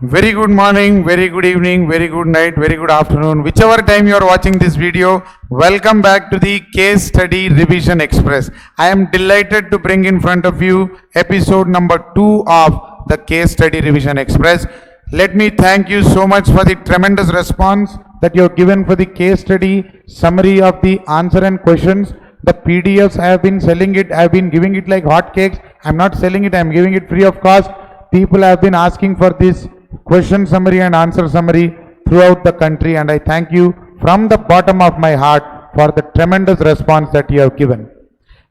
Very good morning, very good evening, very good night, very good afternoon. Whichever time you are watching this video, welcome back to the Case Study Revision Express. I am delighted to bring in front of you episode number 2 of the Case Study Revision Express. Let me thank you so much for the tremendous response that you have given for the case study summary of the answer and questions. The PDFs I have been selling it, I have been giving it like hotcakes. I am not selling it, I am giving it free of cost. People have been asking for this question summary and answer summary throughout the country, and I thank you from the bottom of my heart for the tremendous response that you have given.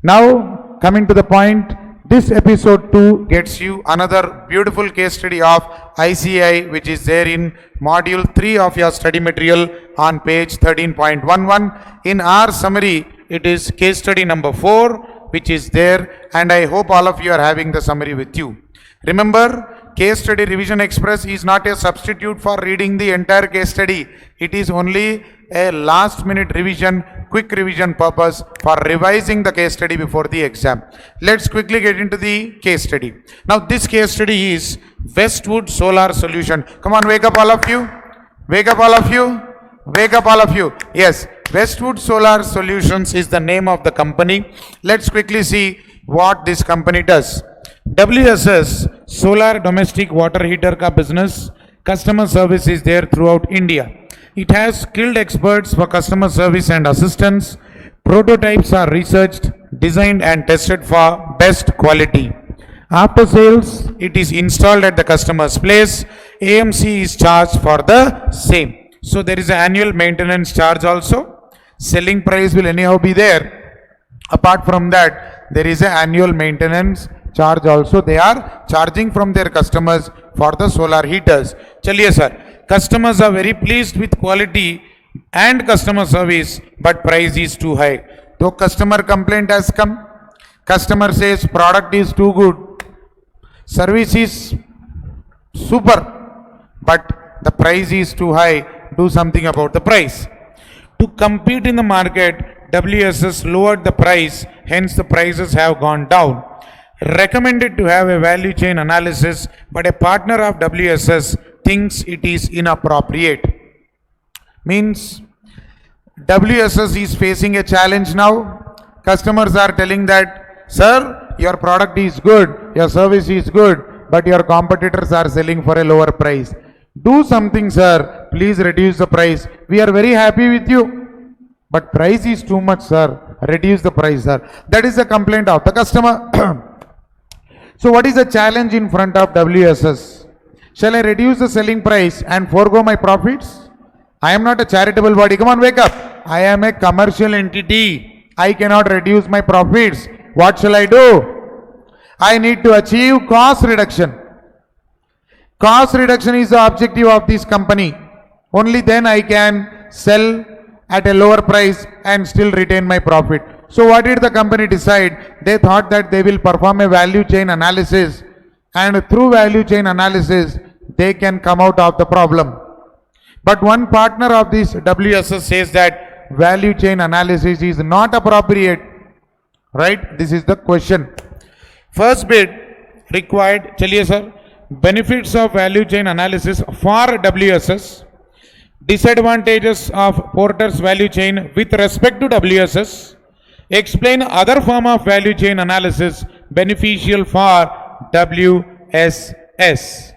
Now, coming to the point, this episode 2 gets you another beautiful case study of ICI, which is there in module 3 of your study material on page 13.11. In our summary, it is case study number 4, which is there, and I hope all of you are having the summary with you. Remember, Case Study Revision Express is not a substitute for reading the entire case study. It is only a last minute revision, quick revision purpose for revising the case study before the exam. Let's quickly get into the case study. Now this case study is Westwood Solar Solution. Come on, wake up all of you. Wake up all of you. Wake up all of you. Yes, Westwood Solar Solutions is the name of the company. Let's quickly see what this company does. WSS solar domestic water heater ka business, customer service is there throughout India. It has skilled experts for customer service and assistance. Prototypes are researched, designed and tested for best quality. After sales, it is installed at the customer's place. AMC is charged for the same. So there is an annual maintenance charge also. Selling price will anyhow be there. Apart from that, there is an annual maintenance charge also they are charging from their customers for the solar heaters. Chaliye sir, customers are very pleased with quality and customer service, but price is too high. So customer complaint has come. Customer says product is too good, service is super, but the price is too high. Do something about the price. To compete in the market, WSS lowered the price, hence the prices have gone down. Recommended to have a value chain analysis, but a partner of WSS thinks it is inappropriate. Means WSS is facing a challenge now. Customers are telling that, sir, your product is good, your service is good, but your competitors are selling for a lower price. Do something, sir. Please reduce the price. We are very happy with you, but price is too much, sir. Reduce the price, sir. That is the complaint of the customer. So what is the challenge in front of WSS? Shall I reduce the selling price and forego my profits? I am not a charitable body. Come on, wake up. I am a commercial entity. I cannot reduce my profits. What shall I do? I need to achieve cost reduction. Cost reduction is the objective of this company. Only then I can sell at a lower price and still retain my profit. So what did the company decide? They thought that they will perform a value chain analysis, and through value chain analysis they can come out of the problem. But one partner of this WSS says that value chain analysis is not appropriate. Right? This is the question. First bit required, chaliye sir, benefits of value chain analysis for WSS, disadvantages of Porter's value chain with respect to WSS, explain other form of value chain analysis beneficial for WSS.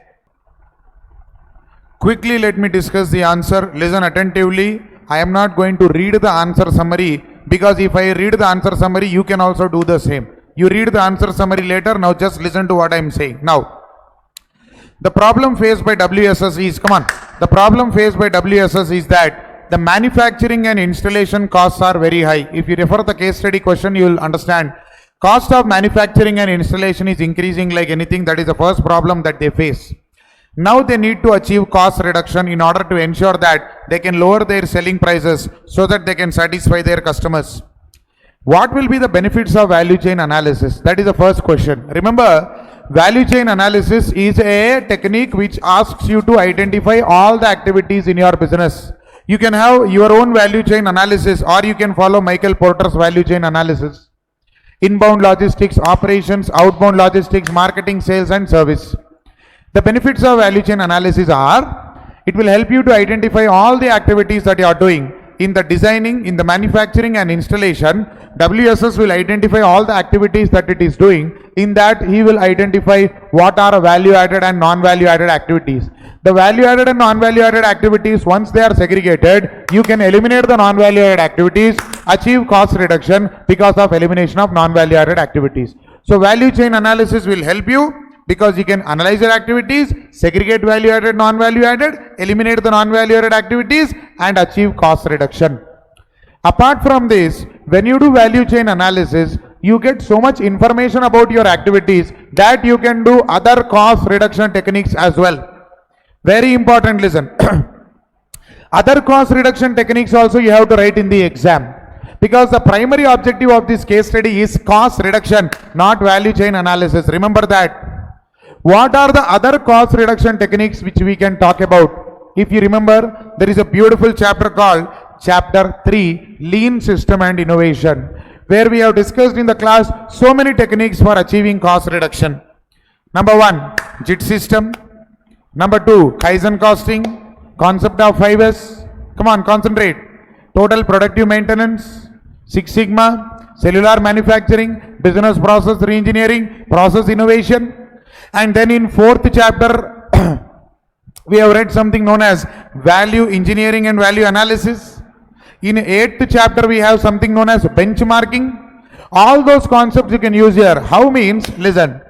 Quickly let me discuss the answer. Listen attentively. I am not going to read the answer summary, because if I read the answer summary, you can also do the same. You read the answer summary later. Now just listen to what I am saying. Now, the problem faced by WSS is, come on, the problem faced by WSS is that the manufacturing and installation costs are very high. If you refer the case study question, you will understand. Cost of manufacturing and installation is increasing like anything. That is the first problem that they face. Now they need to achieve cost reduction in order to ensure that they can lower their selling prices so that they can satisfy their customers. What will be the benefits of value chain analysis? That is the first question. Remember, value chain analysis is a technique which asks you to identify all the activities in your business. You can have your own value chain analysis, or you can follow Michael Porter's value chain analysis. Inbound logistics, operations, outbound logistics, marketing, sales and service. The benefits of value chain analysis are, it will help you to identify all the activities that you are doing. In the designing, in the manufacturing and installation, WSS will identify all the activities that it is doing. In that, he will identify what are value added and non-value added activities. The value added and non-value added activities, once they are segregated, you can eliminate the non-value added activities, achieve cost reduction because of elimination of non-value added activities. So value chain analysis will help you because you can analyze your activities, segregate value added, non-value added, eliminate the non-value added activities and achieve cost reduction. Apart from this, when you do value chain analysis, you get so much information about your activities that you can do other cost reduction techniques as well. Very important, listen. Other cost reduction techniques also you have to write in the exam. Because the primary objective of this case study is cost reduction, not value chain analysis. Remember that. What are the other cost reduction techniques which we can talk about? If you remember, there is a beautiful chapter called Chapter 3, Lean System and Innovation, where we have discussed in the class so many techniques for achieving cost reduction. Number 1, JIT system. Number 2, Kaizen costing, concept of 5S. Come on, concentrate. Total productive maintenance, Six Sigma, cellular manufacturing, business process reengineering, process innovation. And then in 4th chapter, we have read something known as value engineering and value analysis. In 8th chapter, we have something known as benchmarking. All those concepts you can use here. How means, listen.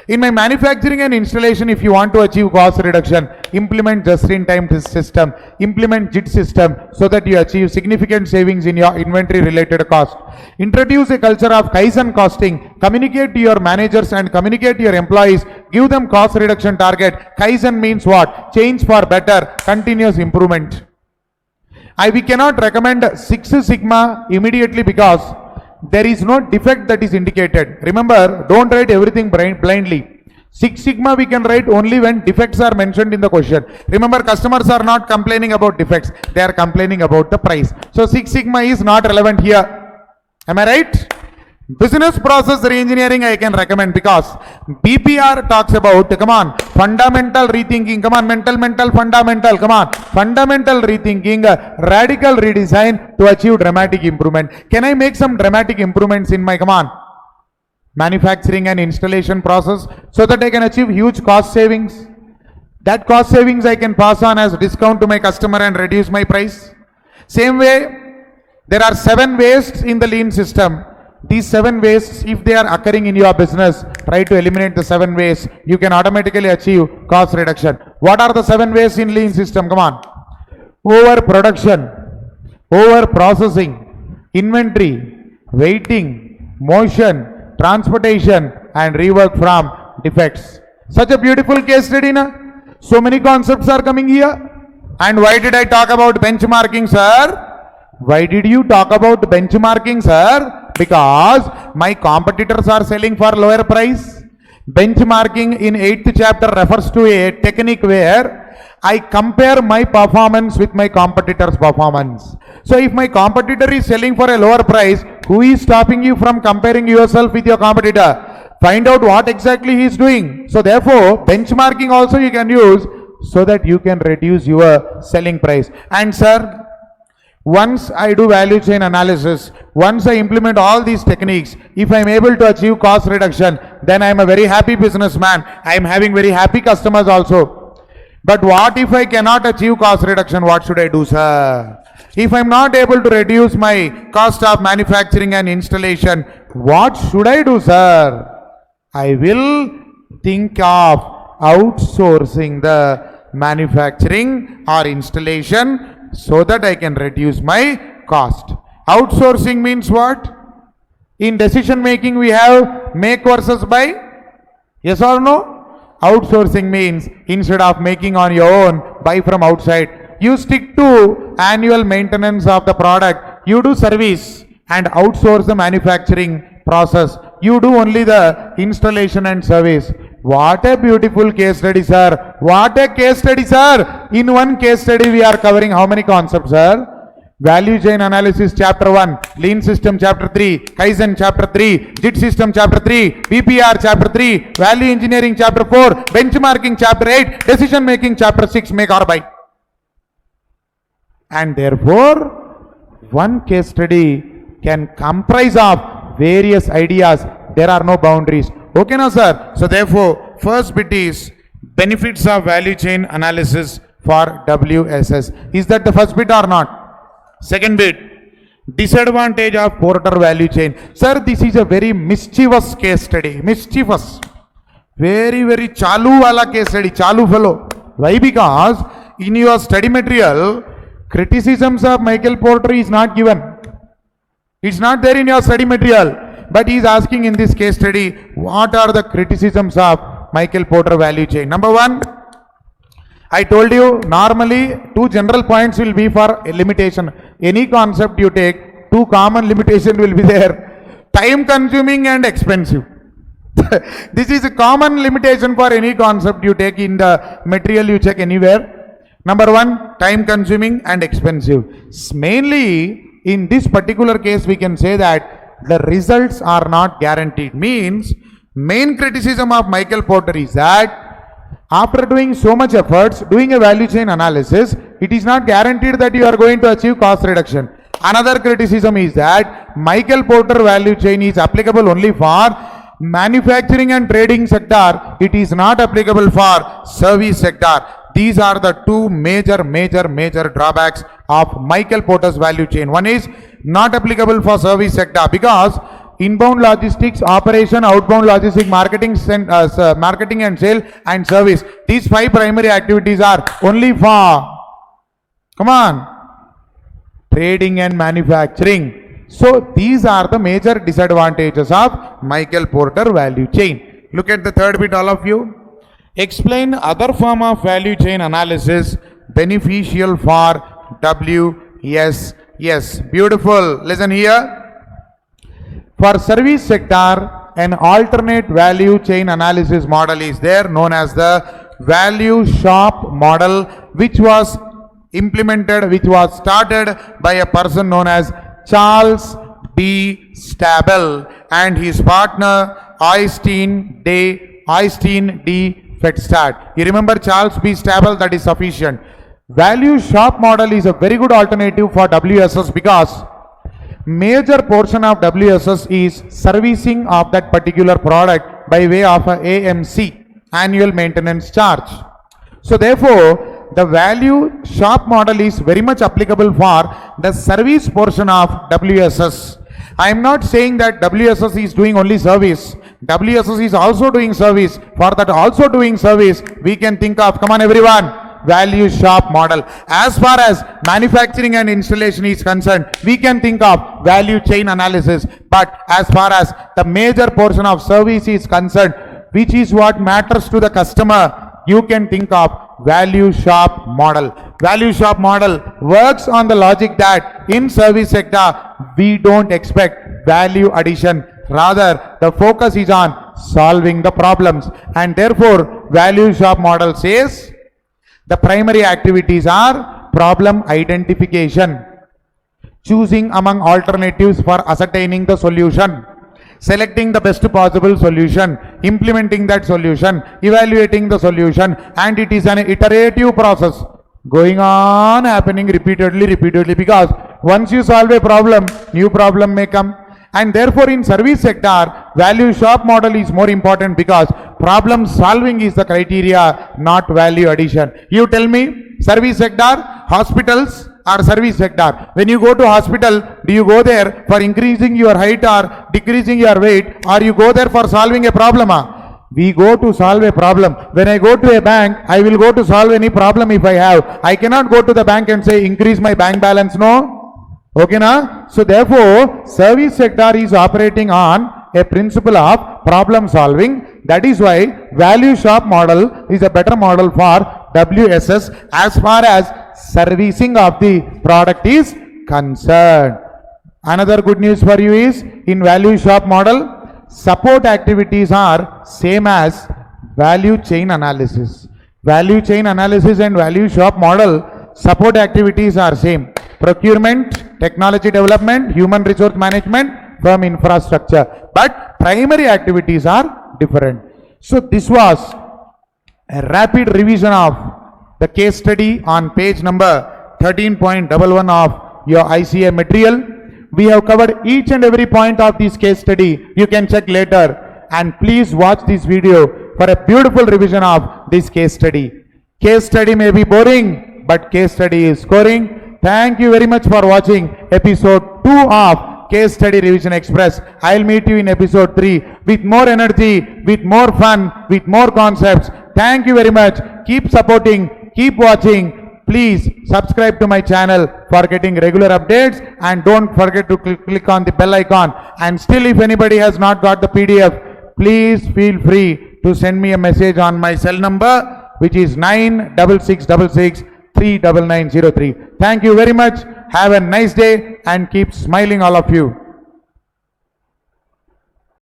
In my manufacturing and installation, if you want to achieve cost reduction, implement just-in-time system, implement JIT system so that you achieve significant savings in your inventory related cost. Introduce a culture of Kaizen costing, communicate to your managers and communicate to your employees, give them cost reduction target. Kaizen means what? Change for better, continuous improvement. We cannot recommend Six Sigma immediately because there is no defect that is indicated. Remember, don't write everything blindly. Six Sigma we can write only when defects are mentioned in the question. Remember, customers are not complaining about defects. They are complaining about the price. So Six Sigma is not relevant here. Am I right? Business process reengineering I can recommend because BPR talks about, come on, fundamental rethinking, come on, mental, fundamental, come on, fundamental rethinking, radical redesign to achieve dramatic improvement. Can I make some dramatic improvements in my, come on, manufacturing and installation process so that I can achieve huge cost savings? That cost savings I can pass on as discount to my customer and reduce my price. Same way, there are 7 wastes in the lean system. These 7 wastes, if they are occurring in your business, try to eliminate the 7 wastes. You can automatically achieve cost reduction. What are the 7 wastes in lean system? Come on. Overproduction, over-processing, inventory, waiting, motion, transportation, and rework from defects. Such a beautiful case study, na? So many concepts are coming here. And why did I talk about benchmarking, sir? Why did you talk about benchmarking, sir? Because my competitors are selling for lower price. Benchmarking in 8th chapter refers to a technique where I compare my performance with my competitor's performance. So if my competitor is selling for a lower price, who is stopping you from comparing yourself with your competitor? Find out what exactly he is doing. So therefore, benchmarking also you can use so that you can reduce your selling price. And sir, once I do value chain analysis, once I implement all these techniques, if I am able to achieve cost reduction, then I am a very happy businessman. I am having very happy customers also. But what if I cannot achieve cost reduction? What should I do, sir? If I am not able to reduce my cost of manufacturing and installation, what should I do, sir? I will think of outsourcing the manufacturing or installation so that I can reduce my cost. Outsourcing means what? In decision making we have make versus buy. Yes or no? Outsourcing means instead of making on your own, buy from outside. You stick to annual maintenance of the product. You do service and outsource the manufacturing process. You do only the installation and service. What a beautiful case study, sir. What a case study, sir. In one case study, we are covering how many concepts, sir? Value chain analysis chapter 1, lean system chapter 3, Kaizen chapter 3, JIT system chapter 3, BPR chapter 3, value engineering chapter 4, benchmarking chapter 8, decision making chapter 6, make or buy. And therefore, one case study can comprise of various ideas. There are no boundaries. Okay now sir? So therefore, first bit is benefits of value chain analysis for WSS. Is that the first bit or not? Second bit, disadvantage of Porter value chain. Sir, this is a very mischievous case study. Mischievous. Very chalu wala case study. Chalu fellow. Why? Because in your study material, criticisms of Michael Porter is not given. It's not there in your study material. But he is asking in this case study, what are the criticisms of Michael Porter value chain? Number one, I told you normally two general points will be for a limitation. Any concept you take, two common limitation will be there. Time consuming and expensive. This is a common limitation for any concept you take in the material you check anywhere. Number one, time consuming and expensive. Mainly in this particular case we can say that the results are not guaranteed. Means main criticism of Michael Porter is that after doing so much efforts, doing a value chain analysis, it is not guaranteed that you are going to achieve cost reduction. Another criticism is that Michael Porter value chain is applicable only for manufacturing and trading sector. It is not applicable for service sector. These are the two major drawbacks of Michael Porter's value chain. One is not applicable for service sector because inbound logistics, operation, outbound logistics, marketing and sale and service. These five primary activities are only for, come on, trading and manufacturing. So these are the major disadvantages of Michael Porter value chain. Look at the third bit, all of you. Explain other form of value chain analysis beneficial for WSS. Beautiful. Listen here. For service sector, an alternate value chain analysis model is there known as the value shop model, which was started by a person known as Charles B. Stabel and his partner Øystein D. Fedstad. You remember Charles B. Stabel, that is sufficient. Value shop model is a very good alternative for WSS because major portion of WSS is servicing of that particular product by way of a AMC, annual maintenance charge. So therefore, the value shop model is very much applicable for the service portion of WSS. I am not saying that WSS is doing only service. WSS is also doing service. For that also doing service, we can think of, come on everyone, value shop model. As far as manufacturing and installation is concerned, we can think of value chain analysis. But as far as the major portion of service is concerned, which is what matters to the customer, you can think of value shop model. Value shop model works on the logic that in service sector, we don't expect value addition. Rather, the focus is on solving the problems. And therefore, value shop model says, the primary activities are problem identification, choosing among alternatives for ascertaining the solution, selecting the best possible solution, implementing that solution, evaluating the solution, and it is an iterative process going on happening repeatedly because once you solve a problem, new problem may come. And therefore in service sector, value shop model is more important because problem solving is the criteria, not value addition. You tell me, service sector, hospitals or service sector. When you go to hospital, do you go there for increasing your height or decreasing your weight, or you go there for solving a problem? We go to solve a problem. When I go to a bank, I will go to solve any problem if I have. I cannot go to the bank and say increase my bank balance, no? Okay na? So therefore, service sector is operating on a principle of problem solving. That is why value shop model is a better model for WSS as far as servicing of the product is concerned. Another good news for you is in value shop model, support activities are same as value chain analysis. Value chain analysis and value shop model support activities are same. procurement, technology development, human resource management, firm infrastructure. But primary activities are different. So this was a rapid revision of the case study on page number 13.11 of your ICA material. We have covered each and every point of this case study. You can check later, and please watch this video for a beautiful revision of this case study. Case study may be boring, but case study is scoring. Thank you very much for watching episode 2 of Case Study Revision Express. I'll meet you in episode 3 with more energy, with more fun, with more concepts. Thank you very much. Keep supporting, keep watching. Please subscribe to my channel for getting regular updates, and don't forget to click on the bell icon. And still, if anybody has not got the PDF, please feel free to send me a message on my cell number, which is 96666 39903. Thank you very much. Have a nice day and keep smiling, all of you.